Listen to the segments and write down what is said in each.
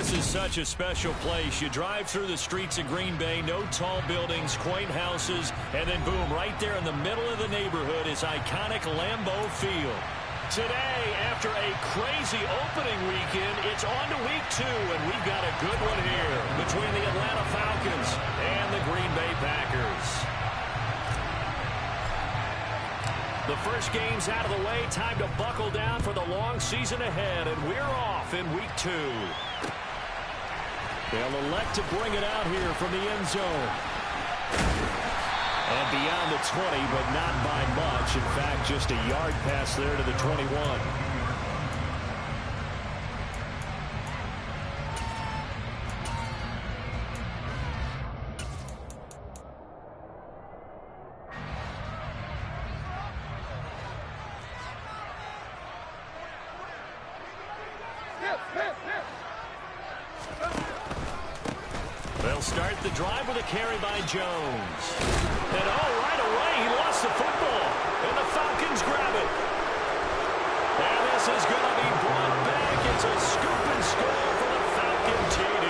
This is such a special place. You drive through the streets of Green Bay, no tall buildings, quaint houses, and then boom, right there in the middle of the neighborhood is iconic Lambeau Field. Today, after a crazy opening weekend, it's on to week 2, and we've got a good one here between the Atlanta Falcons and the Green Bay Packers. The first game's out of the way. Time to buckle down for the long season ahead, and we're off in week 2. They'll elect to bring it out here from the end zone. And beyond the 20, but not by much. In fact, just a yard pass there to the 21. They'll start the drive with a carry by Jones. And right away, he lost the football. And the Falcons grab it. And this is going to be brought back. It's a scoop and score for the Falcon TD.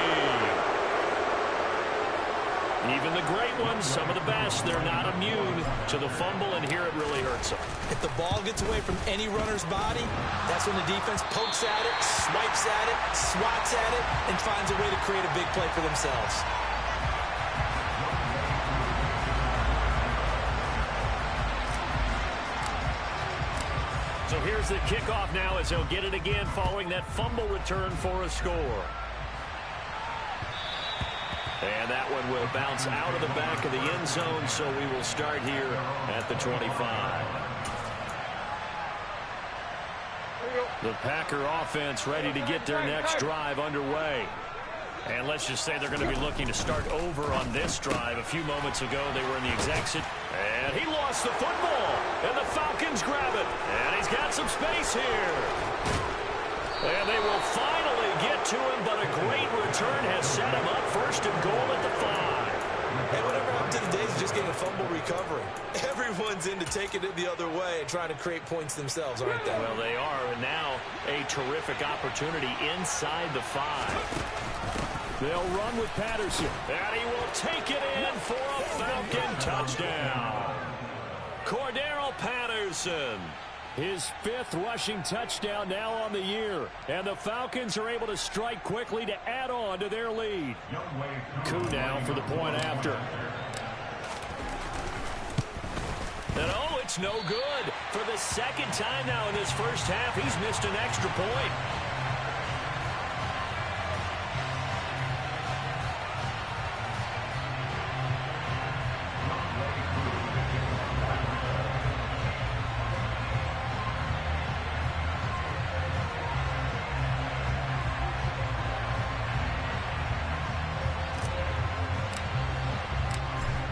Even the great ones, some of the best, they're not immune to the fumble, and here it really hurts them. If the ball gets away from any runner's body, that's when the defense pokes at it, swipes at it, swats at it, and finds a way to create a big play for themselves. So here's the kickoff now as they'll get it again following that fumble return for a score. And that one will bounce out of the back of the end zone, so we will start here at the 25. The Packer offense ready to get their next drive underway. And let's just say they're going to be looking to start over on this drive. A few moments ago, they were in the exit. And he lost the football. And the Falcons grab it. And he's got some space here. And they will finally get to him, but a great return has set him up first and goal at the 5. And whatever happened to the days of just getting a fumble recovery? Everyone's into taking it the other way and trying to create points themselves, aren't they? Well, they are, and now a terrific opportunity inside the 5. They'll run with Patterson, and he will take it in for a Falcon touchdown. Cordero Patterson. His 5th rushing touchdown now on the year. And the Falcons are able to strike quickly to add on to their lead. Coup now for the point after. And it's no good. For the second time now in this first half, he's missed an extra point.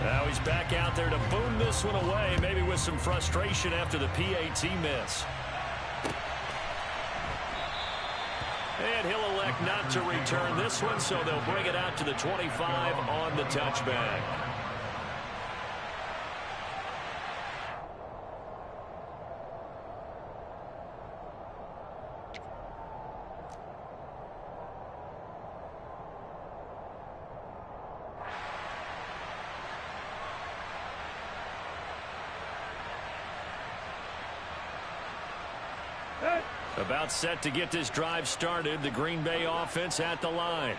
Now he's back out there to boom this one away, maybe with some frustration after the PAT miss. And he'll elect not to return this one, so they'll bring it out to the 25 on the touchback. About set to get this drive started. The Green Bay offense at the line.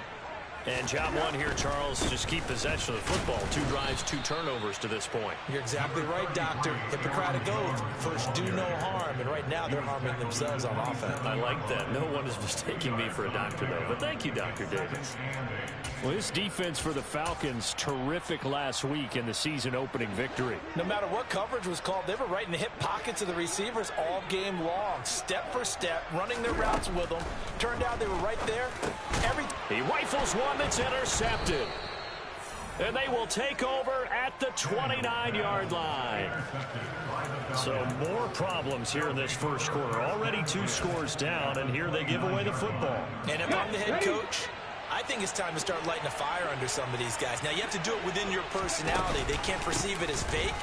And job one here, Charles, just keep possession of the football. 2 drives, 2 turnovers to this point. You're exactly right, Doctor. Hippocratic oath. First, do no harm. And right now, they're harming themselves on offense. I like that. No one is mistaking me for a doctor, though. But thank you, Dr. Davis. Well, this defense for the Falcons, terrific last week in the season-opening victory. No matter what coverage was called, they were right in the hip pockets of the receivers all game long. Step for step, running their routes with them. Turned out they were right there. He rifles one that's intercepted. And they will take over at the 29-yard line. So more problems here in this first quarter. Already 2 scores down, and here they give away the football. And if I'm the head coach, I think it's time to start lighting a fire under some of these guys. Now, you have to do it within your personality. They can't perceive it as fake.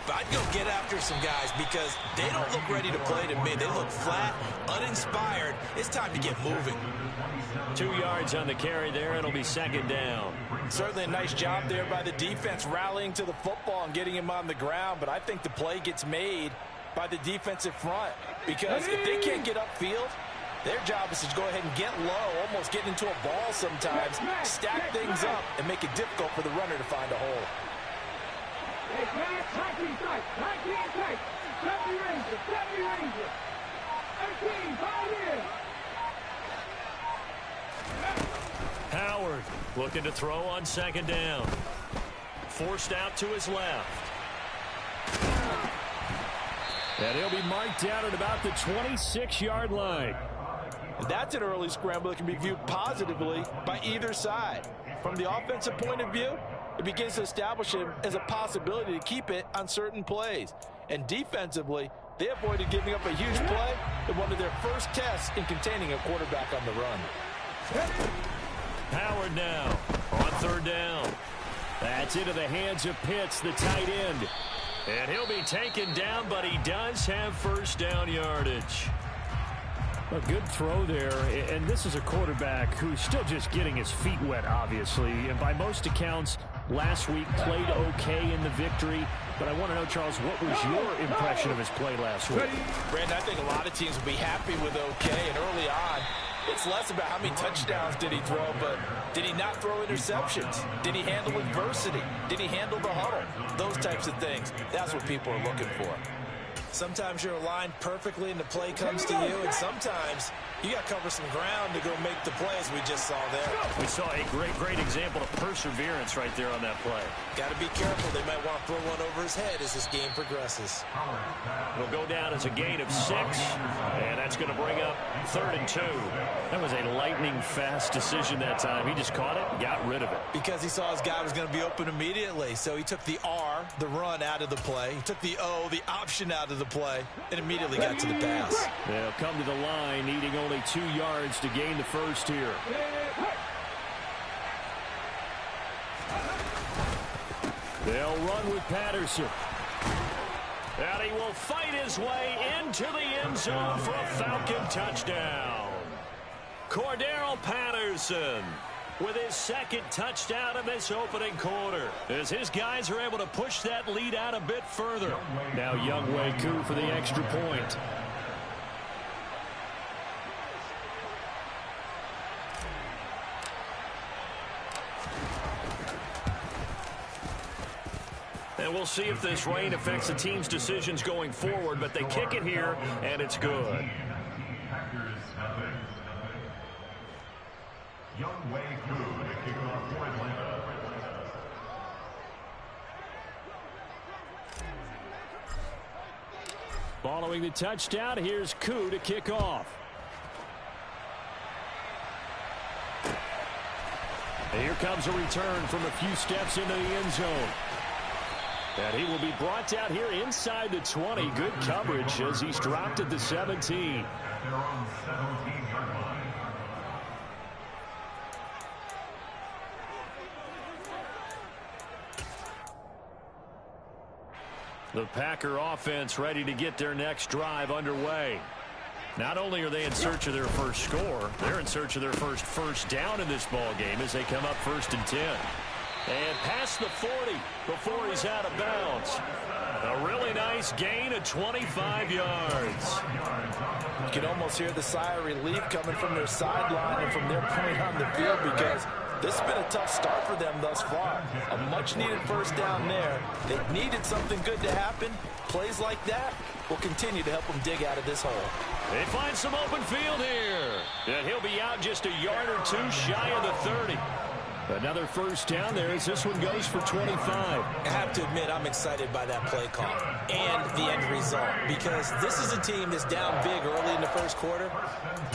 I'd go get after some guys because they don't look ready to play to me. They look flat, uninspired. It's time to get moving. 2 yards on the carry there. It'll be second down. Certainly a nice job there by the defense rallying to the football and getting him on the ground, but I think the play gets made by the defensive front because if they can't get upfield, their job is to go ahead and get low, almost get into a ball sometimes, stack things up, and make it difficult for the runner to find a hole. Howard looking to throw on second down. Forced out to his left. And he'll be marked down at about the 26-yard line. That's an early scramble that can be viewed positively by either side. From the offensive point of view, it begins to establish him as a possibility to keep it on certain plays. And defensively, they avoided giving up a huge play in one of their first tests in containing a quarterback on the run. Howard now on third down. That's into the hands of Pitts, the tight end. And he'll be taken down, but he does have first down yardage. A good throw there, and this is a quarterback who's still just getting his feet wet, obviously. And by most accounts, last week played okay in the victory. But I want to know, Charles, what was your impression of his play last week? Brandon, I think a lot of teams will be happy with okay, and early on, it's less about how many touchdowns did he throw, but did he not throw interceptions? Did he handle adversity? Did he handle the huddle? Those types of things. That's what people are looking for. Sometimes you're aligned perfectly and the play comes to you, and sometimes you got to cover some ground to go make the play, as we just saw there. We saw a great example of perseverance right there on that play. Got to be careful. They might want to throw one over his head as this game progresses. It'll go down as a gain of 6, and that's going to bring up 3rd and 2. That was a lightning-fast decision that time. He just caught it and got rid of it. Because he saw his guy was going to be open immediately, so he took the R, the run, out of the play. He took the O, the option, out of the play, and immediately got to the pass. They'll come to the line, needing only 2 yards to gain the first here. They'll run with Patterson. And he will fight his way into the end zone for a Falcon touchdown. Cordero Patterson with his 2nd touchdown of this opening quarter, as his guys are able to push that lead out a bit further. Now Younghoe Koo for the extra point. And we'll see if this rain affects the team's decisions going forward, but they kick it here, and it's good. Following the touchdown, here's Koo to kick off. And here comes a return from a few steps into the end zone. And he will be brought out here inside the 20. Good coverage as he's dropped at the 17. The Packer offense ready to get their next drive underway. Not only are they in search of their first score, they're in search of their first down in this ball game as they come up 1st and 10. And past the 40 before he's out of bounds. A really nice gain of 25 yards. You can almost hear the sigh of relief coming from their sideline and from their point on the field, because this has been a tough start for them thus far. A much-needed first down there. They needed something good to happen. Plays like that will continue to help them dig out of this hole. They find some open field here. And he'll be out just a yard or 2 shy of the 30. Another first down there as this one goes for 25. I have to admit, I'm excited by that play call and the end result, because this is a team that's down big early in the first quarter,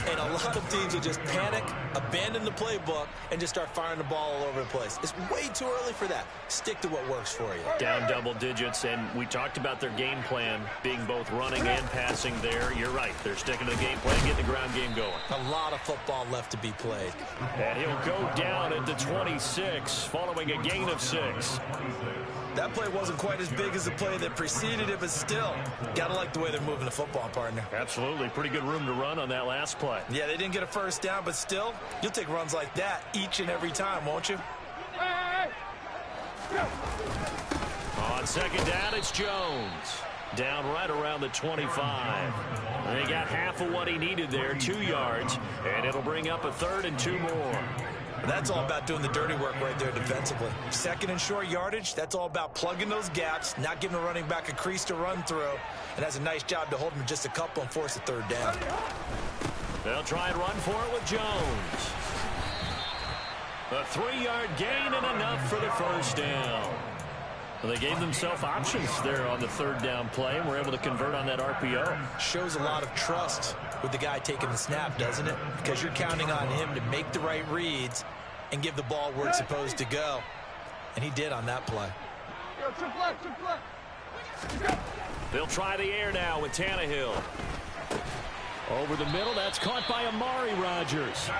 and a lot of teams will just panic, abandon the playbook, and just start firing the ball all over the place. It's way too early for that. Stick to what works for you. Down double digits, and we talked about their game plan being both running and passing there. You're right. They're sticking to the game plan, getting the ground game going. A lot of football left to be played. And he'll go down at the 20. 26 following a gain of 6. That play wasn't quite as big as the play that preceded it, but still, got to like the way they're moving the football, partner. Absolutely. Pretty good room to run on that last play. Yeah, they didn't get a first down, but still, you'll take runs like that each and every time, won't you? On second down, it's Jones. Down right around the 25. And he got half of what he needed there, 2 yards, and it'll bring up a 3rd and 2 more. That's all about doing the dirty work right there defensively. Second and short yardage, that's all about plugging those gaps, not giving a running back a crease to run through, and that's a nice job to hold him just a couple and force a 3rd down. They'll try and run for it with Jones. A 3-yard gain and enough for the first down. Well, they gave themselves options there on the 3rd down play and were able to convert on that RPO. Shows a lot of trust with the guy taking the snap, doesn't it? Because you're counting on him to make the right reads and give the ball where it's supposed to go. And he did on that play. They'll try the air now with Tannehill. Over the middle, that's caught by Amari Rodgers.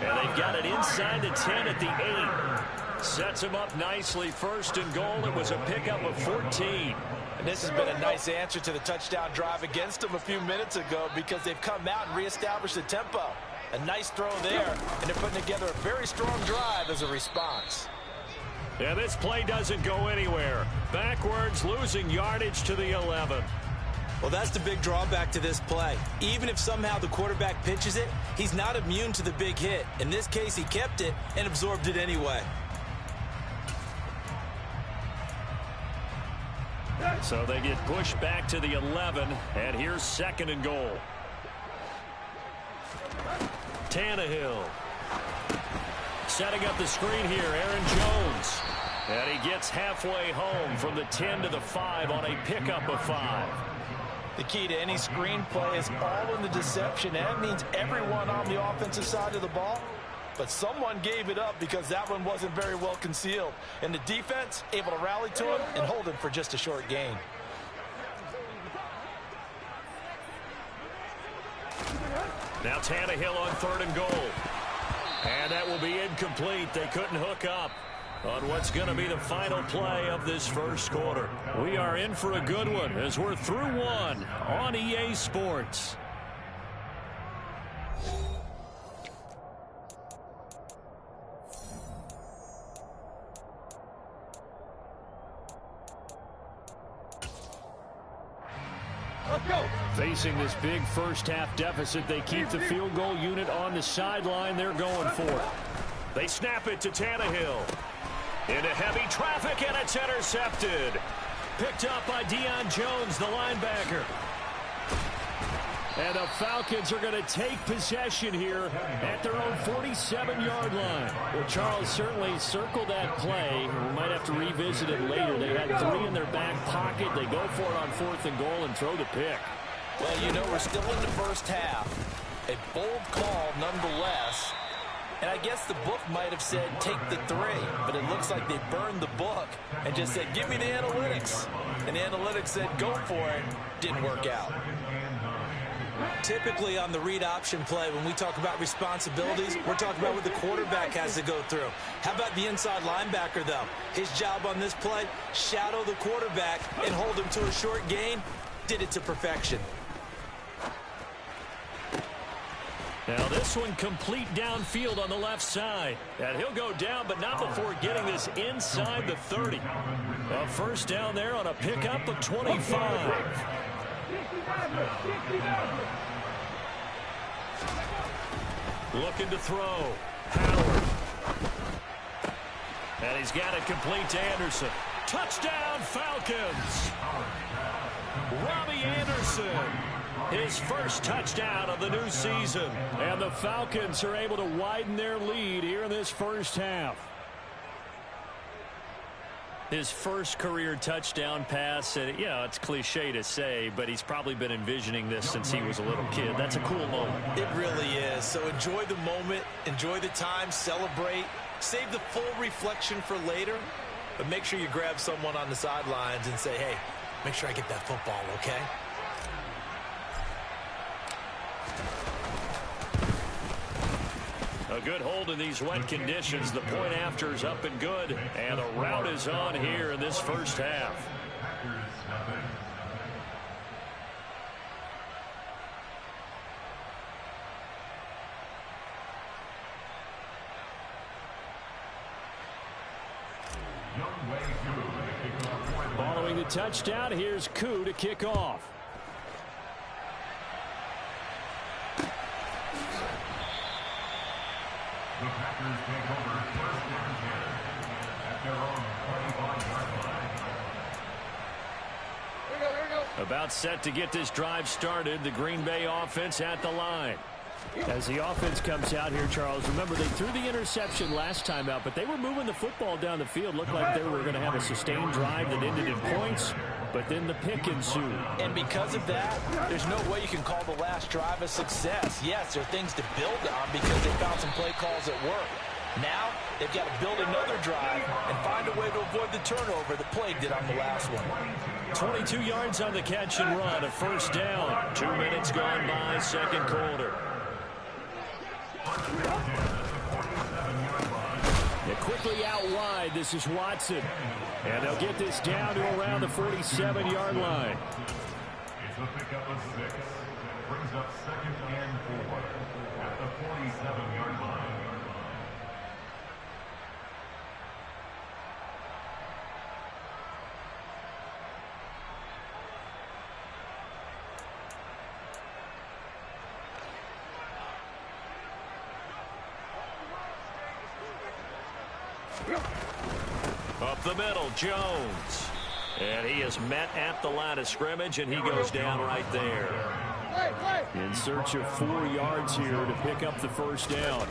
And they've got it inside the 10 at the 8. Sets him up nicely. 1st and goal. It was a pickup of 14. And this has been a nice answer to the touchdown drive against them a few minutes ago because they've come out and reestablished the tempo. A nice throw there, and they're putting together a very strong drive as a response. Yeah, this play doesn't go anywhere. Backwards, losing yardage to the 11. Well, that's the big drawback to this play. Even if somehow the quarterback pitches it, he's not immune to the big hit. In this case, he kept it and absorbed it anyway. So they get pushed back to the 11, and here's 2nd and goal. Tannehill. Setting up the screen here, Aaron Jones. And he gets halfway home from the 10 to the 5 on a pickup of 5. The key to any screen play is all in the deception. That means everyone on the offensive side of the ball. But someone gave it up because that one wasn't very well concealed. And the defense able to rally to him and hold him for just a short gain. Now Tannehill on 3rd and goal. And that will be incomplete. They couldn't hook up on what's going to be the final play of this first quarter. We are in for a good one as we're through one on EA Sports. Facing this big first-half deficit, they keep the field goal unit on the sideline. They're going for it. They snap it to Tannehill. Into heavy traffic, and it's intercepted. Picked up by Deion Jones, the linebacker. And the Falcons are going to take possession here at their own 47-yard line. Well, Charles certainly circled that play. We might have to revisit it later. They had 3 in their back pocket. They go for it on 4th and goal and throw the pick. Well, you know, we're still in the first half. A bold call nonetheless. And I guess the book might have said take the 3, but it looks like they burned the book and just said give me the analytics. And the analytics said go for it. Didn't work out. Typically on the read option play, when we talk about responsibilities, we're talking about what the quarterback has to go through. How about the inside linebacker, though? His job on this play, shadow the quarterback and hold him to a short gain. Did it to perfection. Now this one complete downfield on the left side. And he'll go down, but not before getting this inside the 30. A first down there on a pickup of 25. Looking to throw. Howard. And he's got it complete to Anderson. Touchdown, Falcons. Robbie Anderson. His first touchdown of the new season. And the Falcons are able to widen their lead here in this first half. His first career touchdown pass, and you know, it's cliche to say, but he's probably been envisioning this since he was a little kid. That's a cool moment. It really is. So enjoy the moment, enjoy the time, celebrate, save the full reflection for later, but make sure you grab someone on the sidelines and say, hey, make sure I get that football, okay? A good hold in these wet conditions. The point after is up and good. And the rout is on here in this first half. Following the touchdown, here's Koo to kick off. The Packers take over first and 10 at their own 25-yard line. About set to get this drive started. The Green Bay offense at the line. As the offense comes out here, Charles, remember they threw the interception last time out, but they were moving the football down the field. Looked like they were going to have a sustained drive that ended in points, but then the pick ensued. And because of that, there's no way you can call the last drive a success. Yes, there are things to build on because they found some play calls that work. Now, they've got to build another drive and find a way to avoid the turnover that plagued it on the last one. 22 yards on the catch and run, a first down. 2 minutes gone by, second quarter. They're quickly out wide. This is Watson. And they'll get this down to around the 47-yard line. It's a pickup of 6. Brings up second and 4 at the 47-yard line. Up the middle, Jones. And he is met at the line of scrimmage, and he goes down right there. In search of 4 yards here to pick up the first down.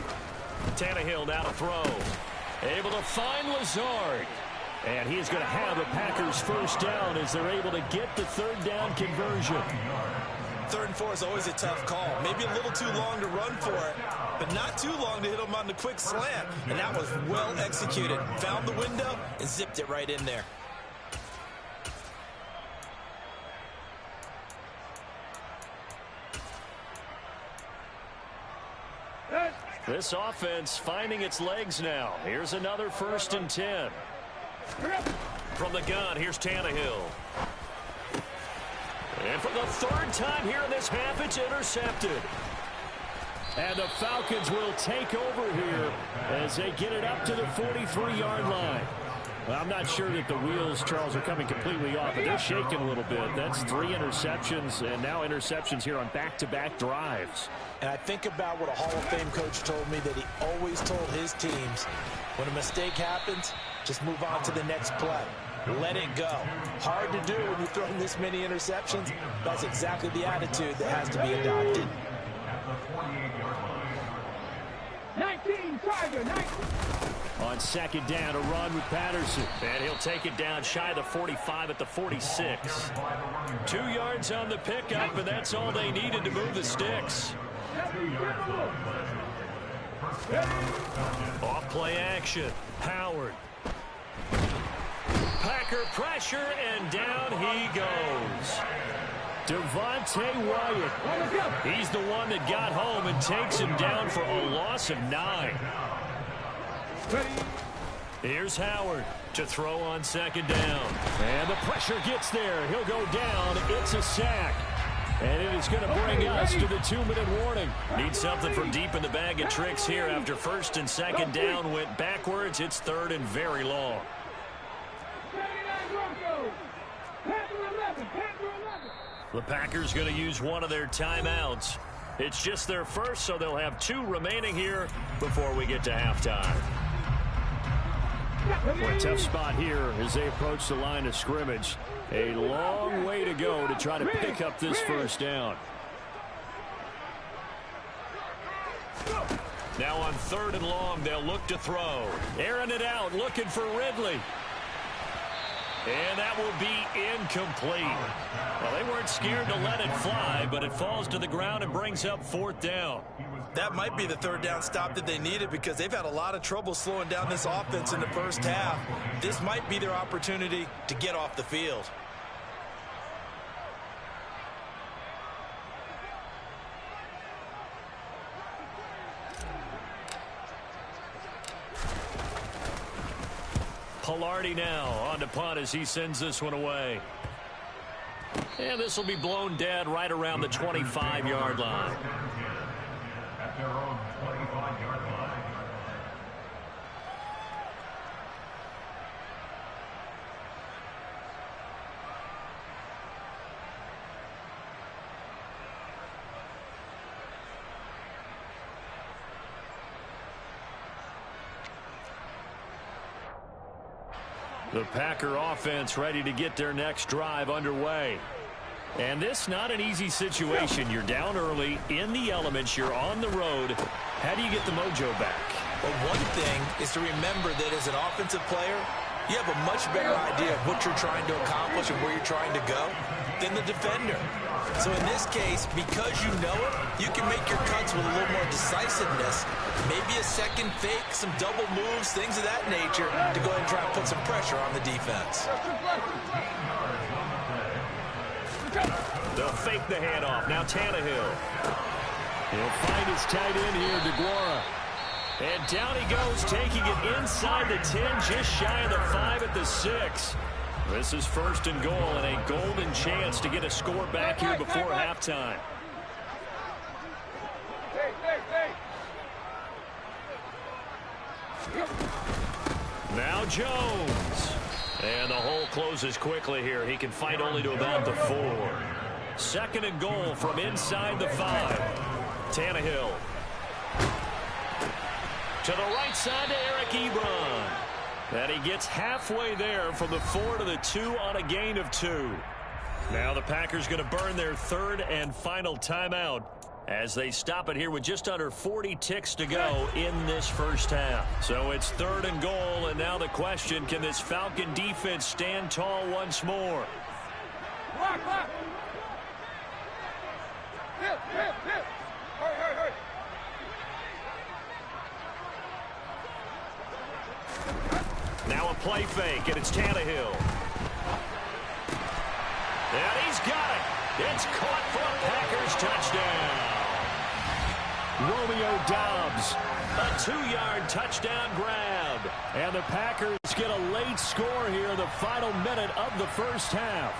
Tannehill now to throw. Able to find Lazard. And he's going to have the Packers first down as they're able to get the third down conversion. 3rd and 4 is always a tough call. Maybe a little too long to run for it, but not too long to hit him on the quick slant. And that was well executed. Found the window and zipped it right in there. This offense finding its legs now. Here's another 1st and 10. From the gun, here's Tannehill. And for the 3rd time here in this half, it's intercepted. And the Falcons will take over here as they get it up to the 43-yard line. Well, I'm not sure that the wheels, Charles, are coming completely off, but they're shaking a little bit. That's 3 interceptions, and now interceptions here on back-to-back drives. And I think about what a Hall of Fame coach told me that he always told his teams, when a mistake happens, just move on to the next play. Let it go. Hard to do when you're throwing this many interceptions. That's exactly the attitude that has to be adopted. At the 48-yard line. 19, Tiger, 19. On second down, a run with Patterson. And he'll take it down shy of the 45 at the 46. 2 yards on the pickup, and that's all they needed to move the sticks. Off play action. Howard. Packer pressure, and down he goes. Devontae Wyatt. He's the one that got home and takes him down for a loss of 9. Here's Howard to throw on second down. And the pressure gets there. He'll go down. It's a sack. And it is going to bring us to the 2-minute warning. Need something from deep in the bag of tricks here. After 1st and 2nd down went backwards, it's 3rd and very long. The Packers going to use one of their timeouts. It's just their first, so they'll have 2 remaining here before we get to halftime. Well, a tough spot here as they approach the line of scrimmage. A long way to go to try to pick up this first down. Now on 3rd and long, they'll look to throw. Airing it out, looking for Ridley. And that will be incomplete. Well, they weren't scared to let it fly, but it falls to the ground and brings up 4th down. That might be the 3rd down stop that they needed because they've had a lot of trouble slowing down this offense in the first half. This might be their opportunity to get off the field. Pilardi now on to punt as he sends this one away. And this will be blown dead right around the 25-yard line. At their own 25-yard line. The Packer offense ready to get their next drive underway. And this not an easy situation. You're down early, in the elements, you're on the road. How do you get the mojo back? Well, one thing is to remember that as an offensive player, you have a much better idea of what you're trying to accomplish and where you're trying to go than the defender. So in this case, because you know it, you can make your cuts with a little more decisiveness. Maybe a second fake, some double moves, things of that nature to go ahead and try and put some pressure on the defense. They'll fake the handoff. Now Tannehill. He'll find his tight end here, DeGuara. And down he goes, taking it inside the 10, just shy of the 5 at the 6. This is 1st and goal and a golden chance to get a score back here before halftime. Now Jones. And the hole closes quickly here. He can fight only to about the 4. 2nd and goal from inside the 5. Tannehill. To the right side to Eric Ebron. And he gets halfway there from the 4 to the 2 on a gain of 2. Now the Packers going to burn their 3rd and final timeout as they stop it here with just under 40 ticks to go in this first half. So it's 3rd and goal, and now the question, can this Falcon defense stand tall once more? Now a play fake, and it's Tannehill. And he's got it. It's caught for a Packers touchdown. Romeo Doubs, a 2-yard touchdown grab. And the Packers get a late score here in the final minute of the first half.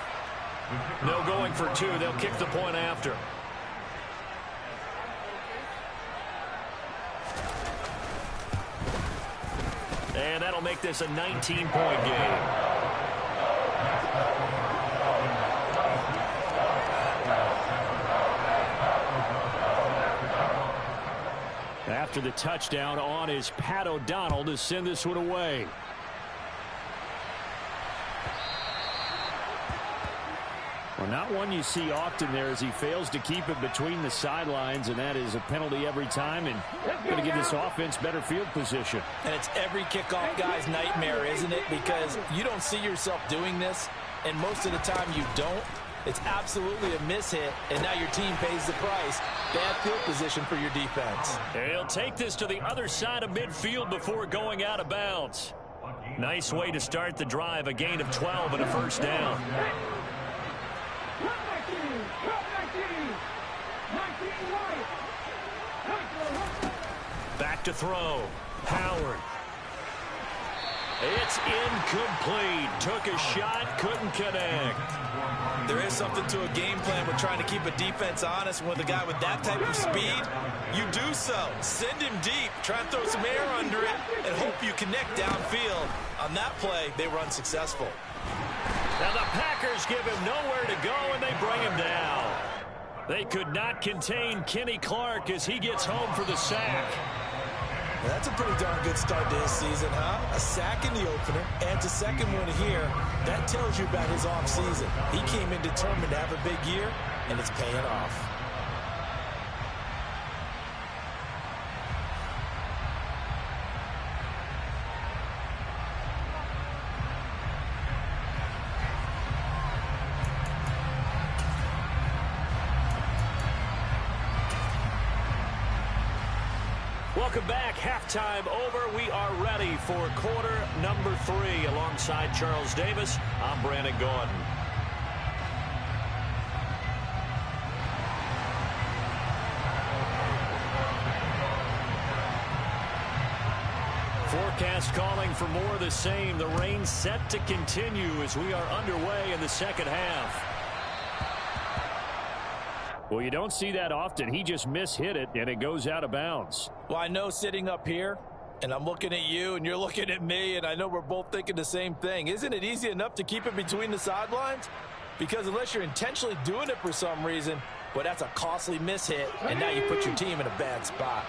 No going for 2. They'll kick the point after. And that'll make this a 19-point game. After the touchdown, on is Pat O'Donnell to send this one away. Well, not one you see often there as he fails to keep it between the sidelines, and that is a penalty every time, and going to give this offense better field position. And it's every kickoff guy's nightmare, isn't it? Because you don't see yourself doing this, and most of the time you don't. It's absolutely a mishit, and now your team pays the price. Bad field position for your defense. He'll take this to the other side of midfield before going out of bounds. Nice way to start the drive, a gain of 12 and a first down. Back to throw. Howard. It's incomplete. Took a shot, couldn't connect. There is something to a game plan. We're trying to keep a defense honest. With a guy with that type of speed, you do so. Send him deep. Try and throw some air under it and hope you connect downfield. On that play, they were unsuccessful. Now the Packers give him nowhere to go, and they bring him down. They could not contain Kenny Clark as he gets home for the sack. That's a pretty darn good start to his season, huh? A sack in the opener, and a second one here. That tells you about his offseason. He came in determined to have a big year, and it's paying off. Welcome back. Halftime over. We are ready for quarter number 3. Alongside Charles Davis, I'm Brandon Gordon. Forecast calling for more of the same. The rain set to continue as we are underway in the second half. Well, you don't see that often. He just mishit it, and it goes out of bounds. Well, I know sitting up here, and I'm looking at you, and you're looking at me, and I know we're both thinking the same thing. Isn't it easy enough to keep it between the sidelines? Because unless you're intentionally doing it for some reason, well, that's a costly mishit, and now you put your team in a bad spot.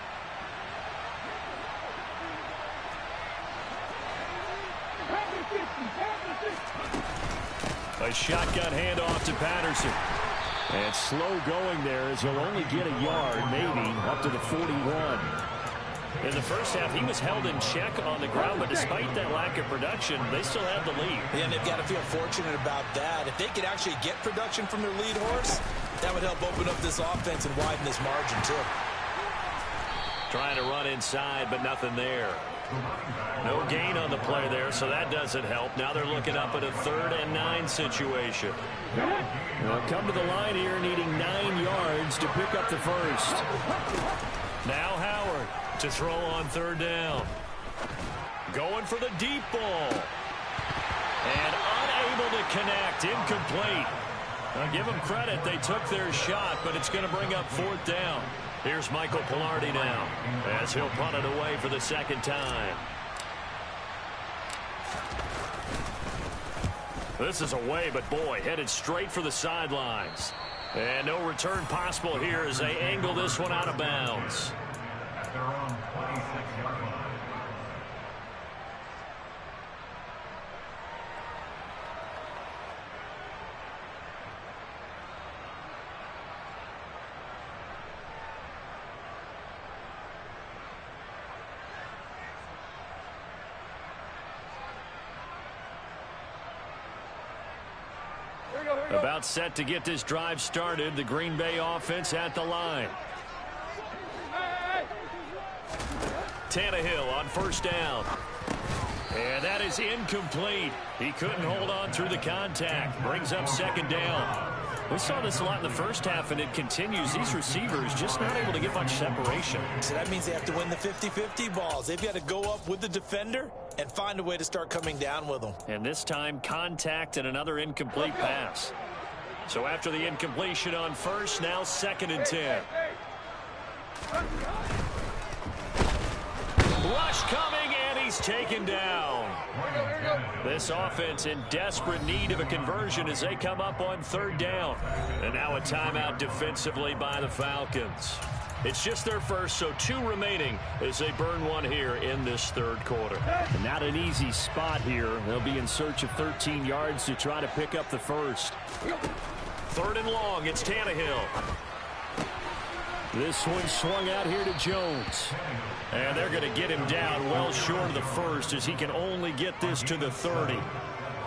A shotgun handoff to Patterson. And slow going there as he'll only get a yard, maybe, up to the 41. In the first half, he was held in check on the ground, but despite that lack of production, they still have the lead. And they've got to feel fortunate about that. If they could actually get production from their lead horse, that would help open up this offense and widen this margin, too. Trying to run inside, but nothing there. No gain on the play there, so that doesn't help. Now they're looking up at a 3rd and 9 situation. They'll come to the line here needing 9 yards to pick up the first. Now Howard to throw on 3rd down. Going for the deep ball. And unable to connect. Incomplete. I'll give them credit. They took their shot, but it's going to bring up 4th down. Here's Michael Pilardi now as he'll punt it away for the second time. This is away, but boy, headed straight for the sidelines. And no return possible here as they angle this one out of bounds. At their own 26-yard line. About set to get this drive started. The Green Bay offense at the line. Tannehill on 1st down. And that is incomplete. He couldn't hold on through the contact. Brings up 2nd down. We saw this a lot in the first half, and it continues. These receivers just not able to get much separation. So that means they have to win the 50-50 balls. They've got to go up with the defender and find a way to start coming down with them. And this time, contact and another incomplete pass. So after the incompletion on 1st, now 2nd and 10. Rush coming, and he's taken down. This offense in desperate need of a conversion as they come up on 3rd down. And now a timeout defensively by the Falcons. It's just their first, so 2 remaining as they burn one here in this 3rd quarter. And not an easy spot here. They'll be in search of 13 yards to try to pick up the first. 3rd and long, it's Tannehill. This one swung out here to Jones. And they're going to get him down well short of the first as he can only get this to the 30.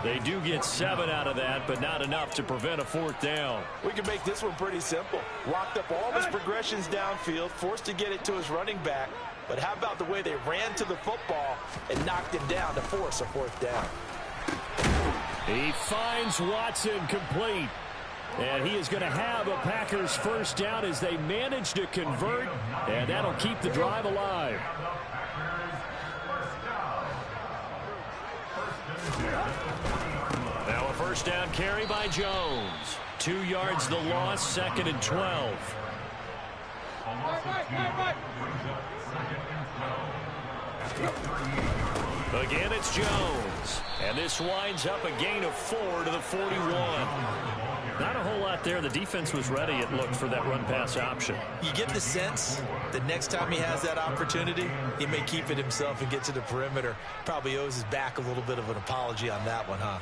They do get 7 out of that, but not enough to prevent a 4th down. We can make this one pretty simple. Locked up all his progressions downfield, forced to get it to his running back. But how about the way they ran to the football and knocked him down to force a 4th down? He finds Watson complete. And he is going to have a Packers 1st down as they manage to convert. And that'll keep the drive alive. Now a 1st down carry by Jones. 2 yards the loss, 2nd and 12. Again, it's Jones. And this winds up a gain of 4 to the 41. Not a whole lot there. The defense was ready, it looked, for that run-pass option. You get the sense that next time he has that opportunity, he may keep it himself and get to the perimeter. Probably owes his back a little bit of an apology on that one, huh?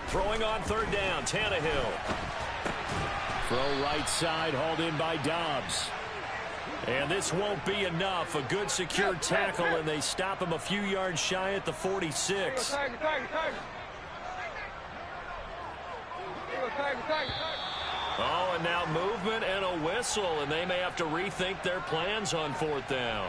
Throwing on 3rd down, Tannehill. Throw right side, hauled in by Dobbs. And this won't be enough. A good secure tackle, and they stop him a few yards shy at the 46. Oh, and now movement and a whistle, and they may have to rethink their plans on 4th down.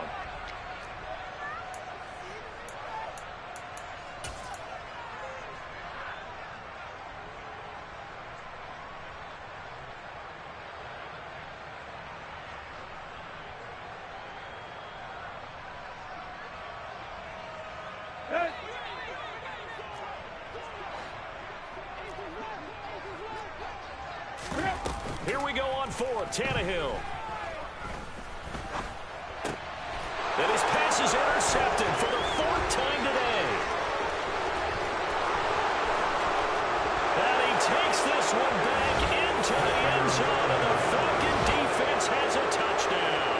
we go on fourth. Tannehill. And his pass is intercepted for the fourth time today. And he takes this one back into the end zone, and the Falcon defense has a touchdown.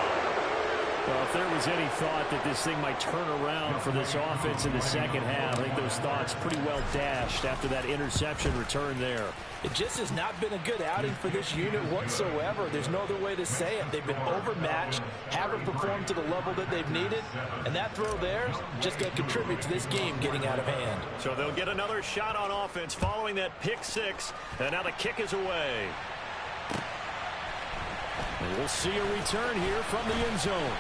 Well, if there was any thought that this thing might turn around for this offense in the second half, I think those thoughts pretty well dashed after that interception return there. It just has not been a good outing for this unit whatsoever. There's no other way to say it. They've been overmatched, haven't performed to the level that they've needed, and that throw there just going to contribute to this game getting out of hand. So they'll get another shot on offense following that pick six, and now the kick is away. And we'll see a return here from the end zone.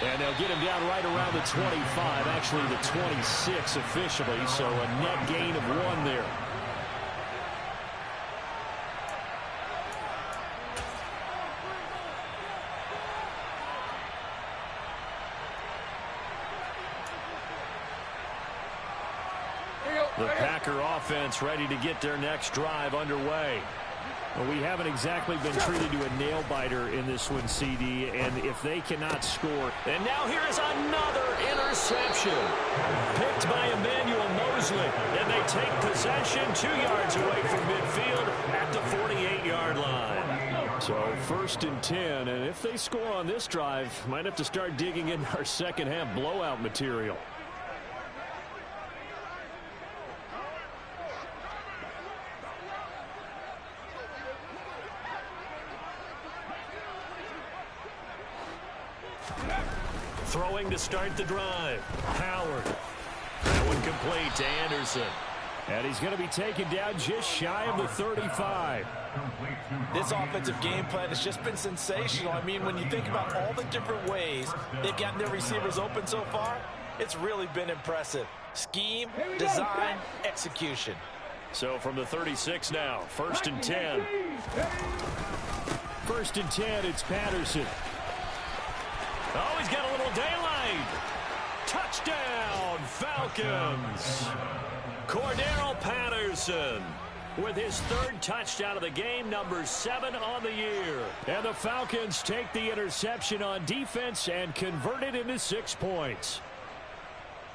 And they'll get him down right around the 25, actually the 26 officially, so a net gain of 1 there. The Packer offense ready to get their next drive underway. Well, we haven't exactly been treated to a nail-biter in this one, CD, and if they cannot score. And now here is another interception. Picked by Emmanuel Mosley, and they take possession 2 yards away from midfield at the 48-yard line. So 1st and 10, and if they score on this drive, might have to start digging in our second-half blowout material. Throwing to start the drive. Howard. That one complete to Anderson. And he's going to be taken down just shy of the 35. This offensive game plan has just been sensational. I mean, when you think about all the different ways they've gotten their receivers open so far, it's really been impressive. Scheme, design, execution. So from the 36 now, 1st and 10. 1st and 10, it's Patterson. Oh, he's got a little daylight. Touchdown, Falcons. Cordero Patterson with his 3rd touchdown of the game, number 7 on the year. And the Falcons take the interception on defense and convert it into 6 points.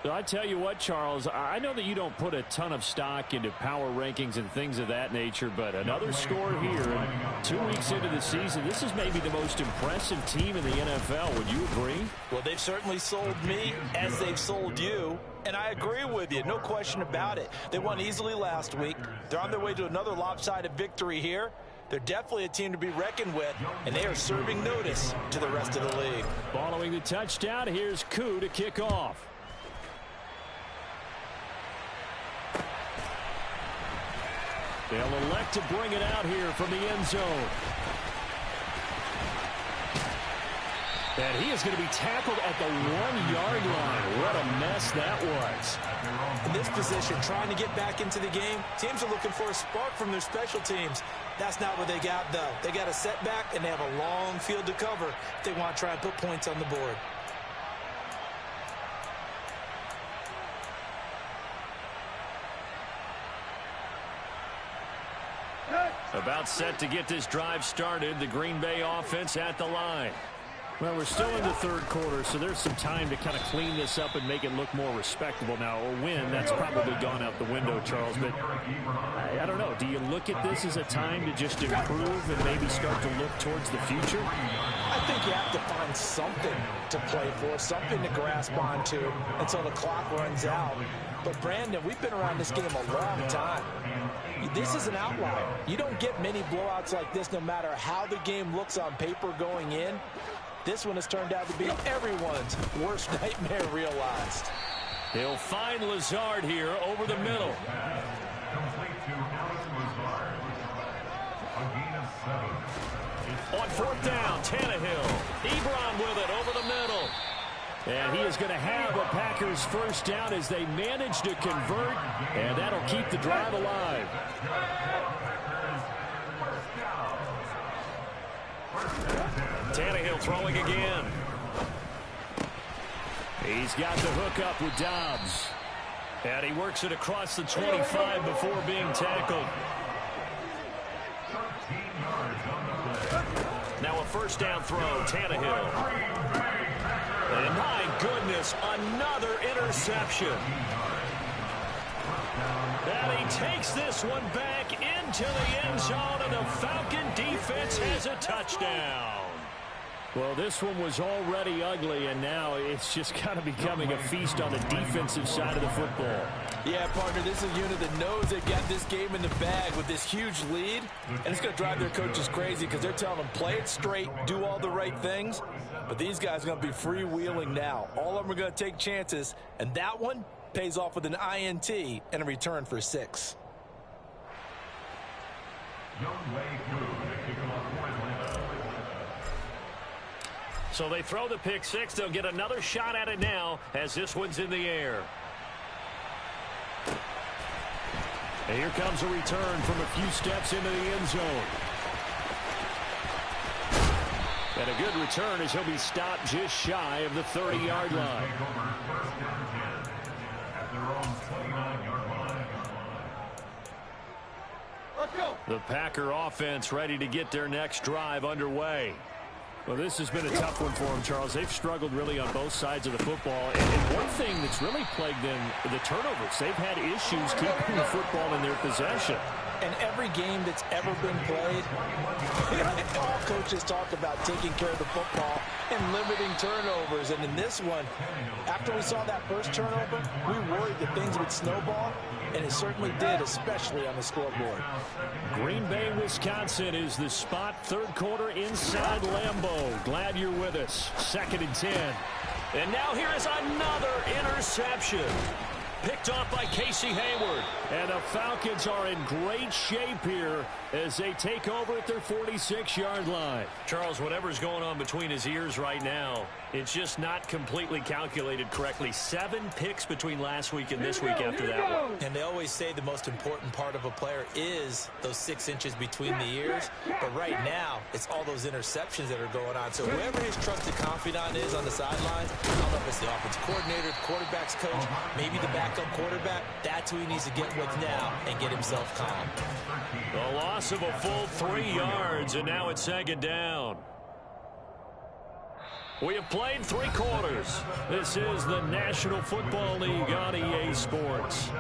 I tell you what, Charles, I know that you don't put a ton of stock into power rankings and things of that nature, but another score here, and 2 weeks into the season, this is maybe the most impressive team in the NFL. Would you agree? Well, they've certainly sold me as they've sold you, and I agree with you, no question about it. They won easily last week. They're on their way to another lopsided victory here. They're definitely a team to be reckoned with, and they are serving notice to the rest of the league. Following the touchdown, here's Koo to kick off. They'll elect to bring it out here from the end zone. And he is going to be tackled at the 1-yard line. What a mess that was. In this position, trying to get back into the game, teams are looking for a spark from their special teams. That's not what they got, though. They got a setback, and they have a long field to cover if they want to try and put points on the board. About set to get this drive started. The Green Bay offense at the line. Well, we're still in the 3rd quarter, so there's some time to kind of clean this up and make it look more respectable. Now, a win, that's probably gone out the window, Charles, but I don't know. Do you look at this as a time to just improve and maybe start to look towards the future? I think you have to find something to play for, something to grasp onto until the clock runs out. But, Brandon, we've been around this game a long time. This is an outlier. You don't get many blowouts like this no matter how the game looks on paper going in. This one has turned out to be everyone's worst nightmare realized. They'll find Lazard here over the middle. On 4th down, Tannehill. Ebron with it over the middle. And he is going to have a Packers 1st down as they manage to convert, and that'll keep the drive alive. Tannehill throwing again. He's got the hook up with Dobbs. And he works it across the 25 before being tackled. first down throw, Tannehill. And my goodness, another interception. And he takes this one back into the end zone, and the Falcon defense has a touchdown. Well, this one was already ugly, and now it's just kind of becoming a feast on the defensive side of the football. Yeah, partner, this is a unit that knows they've got this game in the bag with this huge lead, and it's going to drive their coaches crazy because they're telling them, play it straight, do all the right things. But these guys are going to be freewheeling now. All of them are going to take chances, and that one pays off with an INT and a return for 6. So they throw the pick six. They'll get another shot at it now as this one's in the air. And here comes a return from a few steps into the end zone. And a good return as he'll be stopped just shy of the 30-yard line. The Packer offense ready to get their next drive underway. Well, this has been a tough one for them, Charles. They've struggled really on both sides of the football. And one thing that's really plagued them, the turnovers. They've had issues keeping the football in their possession. And every game that's ever been played, all coaches talk about taking care of the football and limiting turnovers. And in this one, after we saw that first turnover, we worried that things would snowball, and it certainly did, especially on the scoreboard. Green Bay, Wisconsin is the spot. Third quarter inside Lambeau. Glad you're with us. 2nd and 10. And now here is another interception. Picked off by Casey Hayward. And the Falcons are in great shape here as they take over at their 46-yard line. Charles, whatever's going on between his ears right now, it's just not completely calculated correctly. 7 picks between last week and this week after that one. And they always say the most important part of a player is those 6 inches between the ears. But right now, it's all those interceptions that are going on. So whoever his trusted confidant is on the sidelines, I don't know if it's the offensive coordinator, the quarterback's coach, maybe the backup quarterback, that's who he needs to get with now and get himself calm. A loss of a full 3 yards, and now it's 2nd down. We have played 3 quarters. This is the National Football League on EA Sports.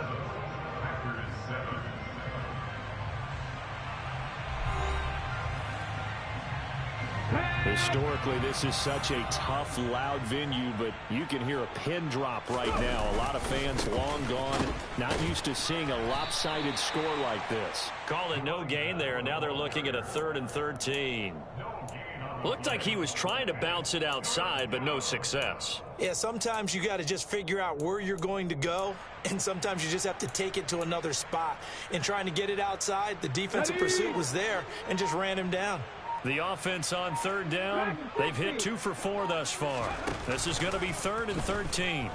Historically, this is such a tough, loud venue, but you can hear a pin drop right now. A lot of fans long gone, not used to seeing a lopsided score like this. Call it no gain there, and now they're looking at a 3rd and 13. Looked like he was trying to bounce it outside, but no success. Yeah, sometimes you got to just figure out where you're going to go, and sometimes you just have to take it to another spot. In trying to get it outside, the defensive pursuit was there and just ran him down. The offense on 3rd down, they've hit 2 for 4 thus far. This is going to be 3rd and 13.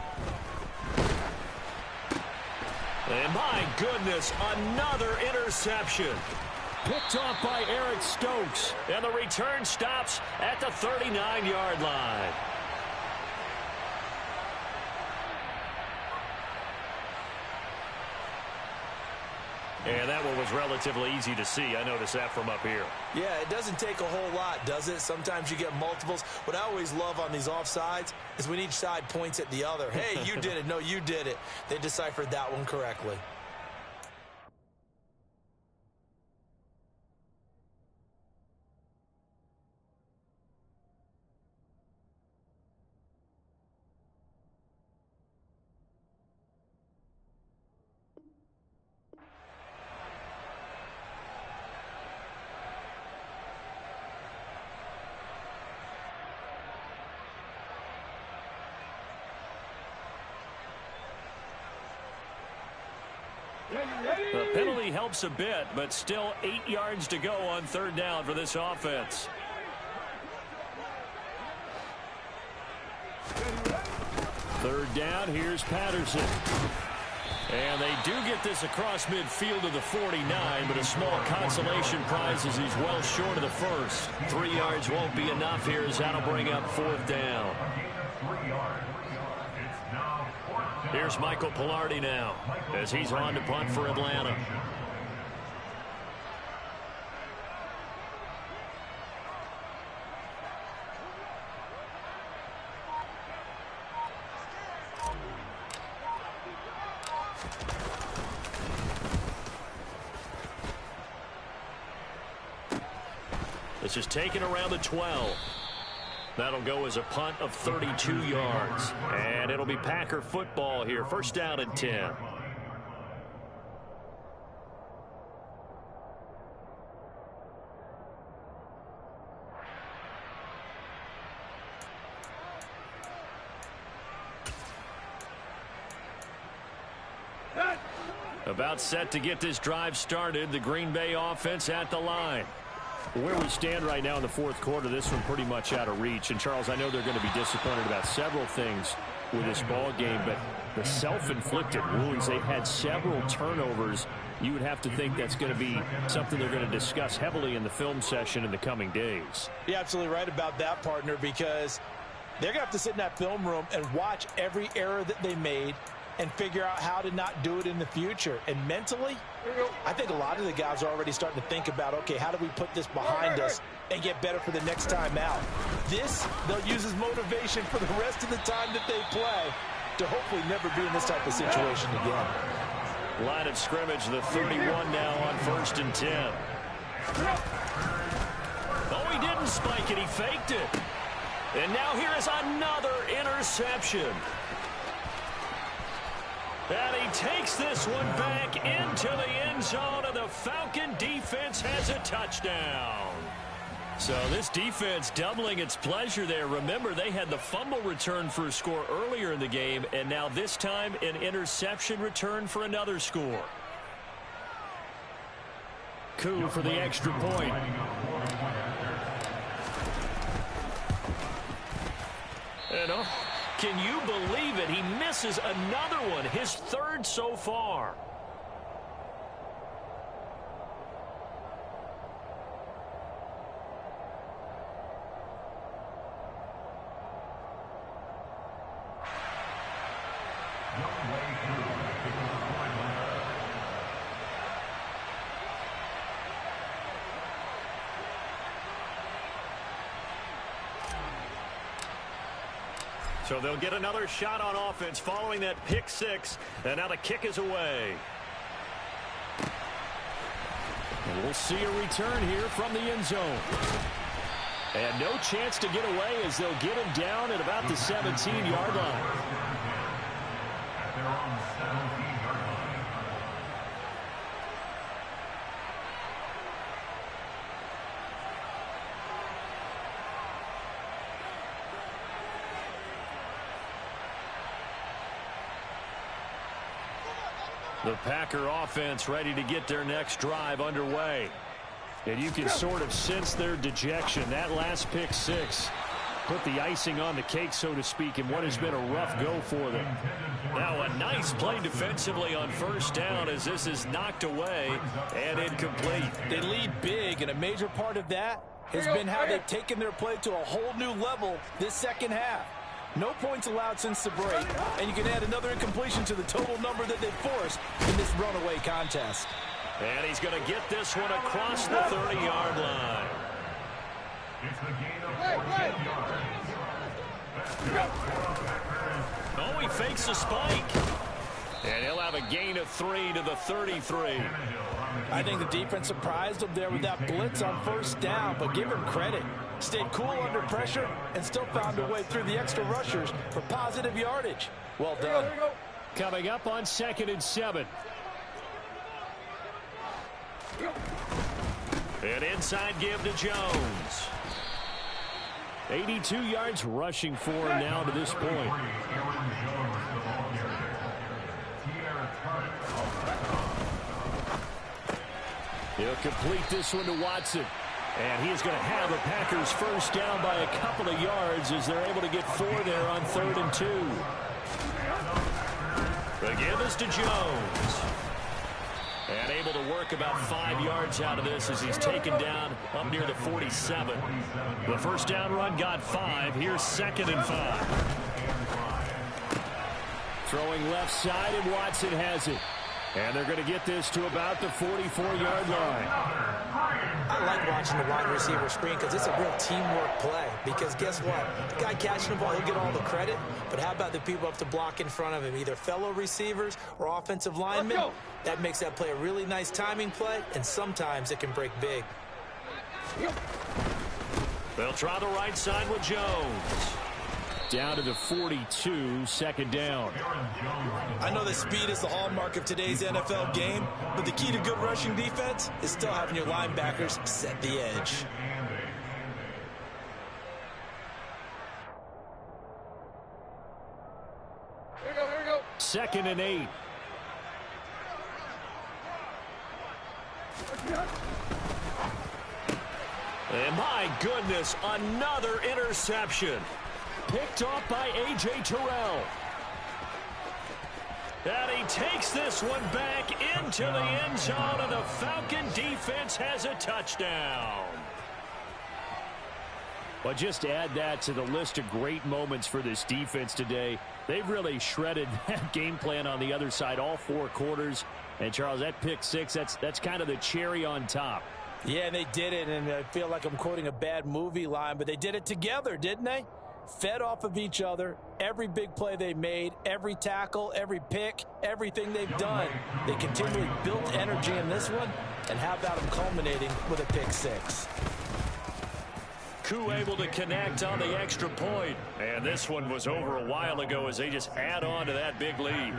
And my goodness, another interception. Picked off by Eric Stokes. And the return stops at the 39-yard line. And that one was relatively easy to see. I noticed that from up here. Yeah, it doesn't take a whole lot, does it? Sometimes you get multiples. What I always love on these offsides is when each side points at the other. Hey, you did it. No, you did it. They deciphered that one correctly. The penalty helps a bit, but still 8 yards to go on 3rd down for this offense. Third down, here's Patterson. And they do get this across midfield to the 49, but a small consolation prize as he's well short of the first. 3 yards won't be enough here as that'll bring up 4th down. Here's Michael Pilardi now as he's on to punt for Atlanta. This is taken around the 12. That'll go as a punt of 32 yards. And it'll be Packer football here. First down and 10. About set to get this drive started. The Green Bay offense at the line. Where we stand right now in the fourth quarter, this one pretty much out of reach. And, Charles, I know they're going to be disappointed about several things with this ball game, but the self-inflicted wounds, they've had several turnovers. You would have to think that's going to be something they're going to discuss heavily in the film session in the coming days. You're absolutely right about that, partner, because they're going to have to sit in that film room and watch every error that they made and figure out how to not do it in the future. And mentally, I think a lot of the guys are already starting to think about, okay, how do we put this behind us and get better for the next time out? This, they'll use as motivation for the rest of the time that they play to hopefully never be in this type of situation again. Line of scrimmage, the 31 now on 1st and 10. Oh, he didn't spike it. He faked it. And now here is another interception. And he takes this one back into the end zone, and the Falcon defense has a touchdown. So this defense doubling its pleasure there. Remember, they had the fumble return for a score earlier in the game, and now this time an interception return for another score. Coup for the extra point. And can you believe it? He misses another one, his third so far. So they'll get another shot on offense following that pick six. And now the kick is away. And we'll see a return here from the end zone. And no chance to get away as they'll get him down at about the 17-yard line. At their own 17-yard line. The Packer offense ready to get their next drive underway. And you can sort of sense their dejection. That last pick six put the icing on the cake, so to speak, in what has been a rough go for them. Now a nice play defensively on first down as this is knocked away and incomplete. They lead big, and a major part of that has been how they've taken their play to a whole new level this second half. No points allowed since the break, and you can add another incompletion to the total number that they've forced in this runaway contest. And he's going to get this one across the 30-yard line. It's a gain of 14 yards. Oh, he fakes a spike. And he'll have a gain of 3 to the 33. I think the defense surprised him there with that blitz on first down, but give him credit. Stayed cool under pressure and still found a way through the extra rushers for positive yardage. Well done. Coming up on 2nd and 7. An inside give to Jones. 82 yards rushing for him now to this point. He'll complete this one to Watson. And he is going to have the Packers first down by a couple of yards as they're able to get 4 there on 3rd and 2. The give is to Jones. And able to work about 5 yards out of this as he's taken down up near the 47. The first down run got 5. Here's 2nd and 5. Throwing left side, and Watson has it. And they're going to get this to about the 44-yard line. I like watching the wide receiver screen because it's a real teamwork play. Because guess what? The guy catching the ball, he'll get all the credit. But how about the people up to block in front of him, either fellow receivers or offensive linemen? That makes that play a really nice timing play, and sometimes it can break big. They'll try the right side with Jones. Down to the 42, second down. I know that speed is the hallmark of today's NFL game, but the key to good rushing defense is still having your linebackers set the edge. Here we go. 2nd and 8. And my goodness, another interception. Picked off by A.J. Terrell. And he takes this one back into the end zone, and the Falcon defense has a touchdown. But just to add that to the list of great moments for this defense today, they've really shredded that game plan on the other side all 4 quarters. And, Charles, that pick 6, that's kind of the cherry on top. Yeah, and they did it, and I feel like I'm quoting a bad movie line, but they did it together, didn't they? Fed off of each other, every big play they made, every tackle, every pick, everything they've done. They continually built energy in this one, and how about them culminating with a pick 6? Koo able to connect on the extra point. And this one was over a while ago as they just add on to that big lead.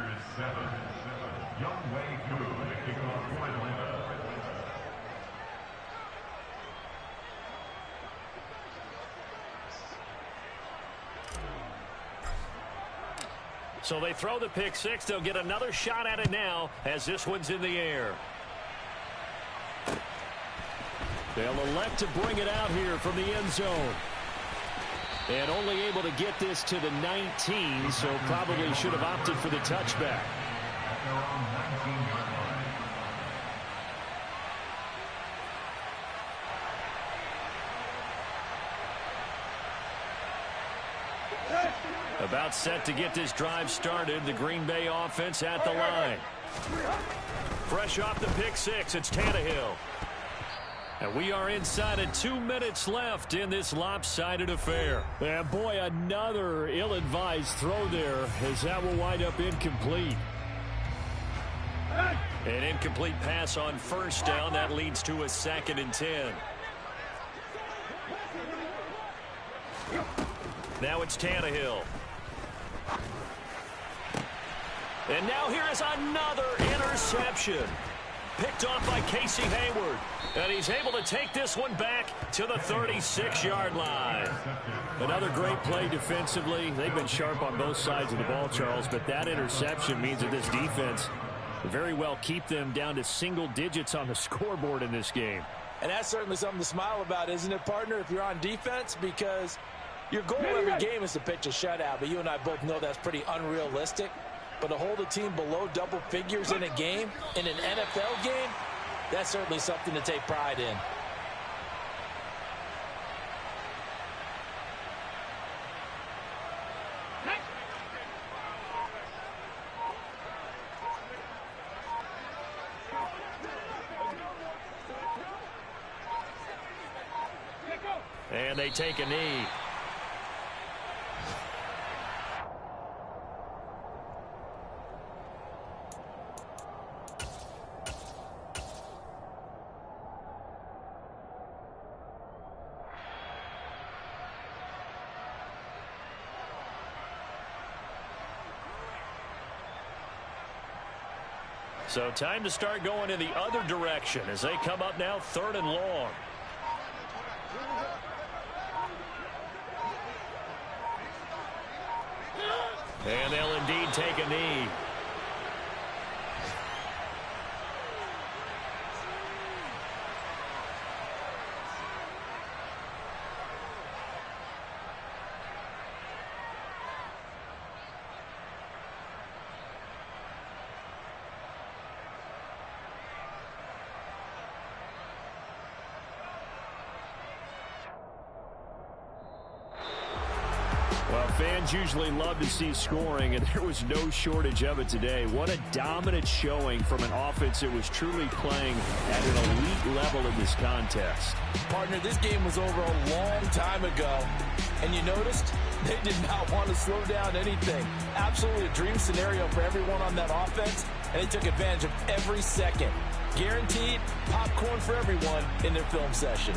So they throw the pick 6. They'll get another shot at it now as this one's in the air. They'll elect to bring it out here from the end zone. And only able to get this to the 19, so probably should have opted for the touchback. About set to get this drive started. The Green Bay offense at the line. Fresh off the pick 6, it's Tannehill. And we are inside of 2 minutes left in this lopsided affair. And boy, another ill-advised throw there as that will wind up incomplete. An incomplete pass on first down. That leads to a 2nd and 10. Now it's Tannehill. And now here is another interception. Picked off by Casey Hayward. And he's able to take this one back to the 36-yard line. Another great play defensively. They've been sharp on both sides of the ball, Charles, but that interception means that this defense very well keep them down to single digits on the scoreboard in this game. And that's certainly something to smile about, isn't it, partner, if you're on defense? Because your goal every game is to pitch a shutout, but you and I both know that's pretty unrealistic. But to hold a team below double figures in a game, in an NFL game, that's certainly something to take pride in. And they take a knee. So time to start going in the other direction as they come up now 3rd and long. And they'll indeed take a knee. Well, fans usually love to see scoring, and there was no shortage of it today. What a dominant showing from an offense that was truly playing at an elite level in this contest. Partner, this game was over a long time ago, and you noticed they did not want to slow down anything. Absolutely a dream scenario for everyone on that offense, and they took advantage of every second. Guaranteed popcorn for everyone in their film session.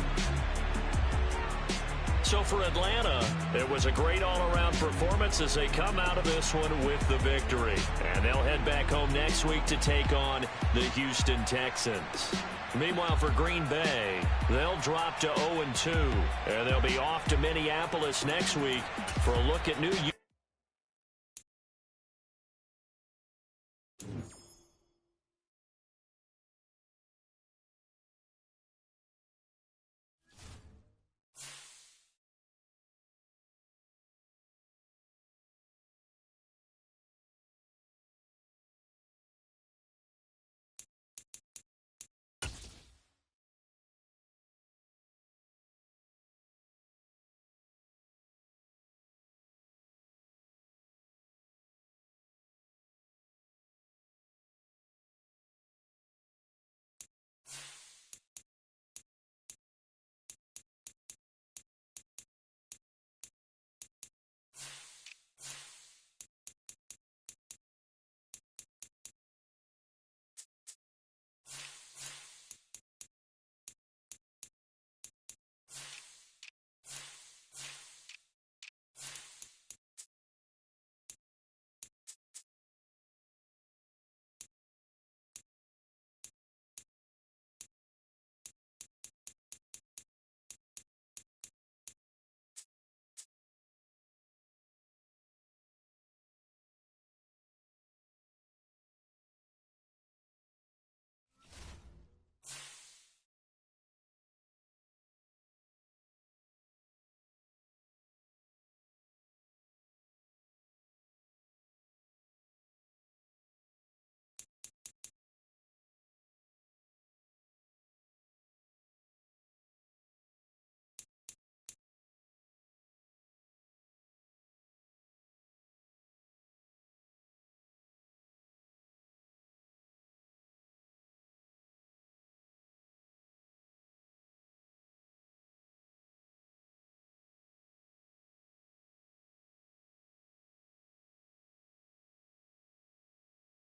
So for Atlanta, it was a great all-around performance as they come out of this one with the victory. And they'll head back home next week to take on the Houston Texans. Meanwhile, for Green Bay, they'll drop to 0-2. And they'll be off to Minneapolis next week for a look at new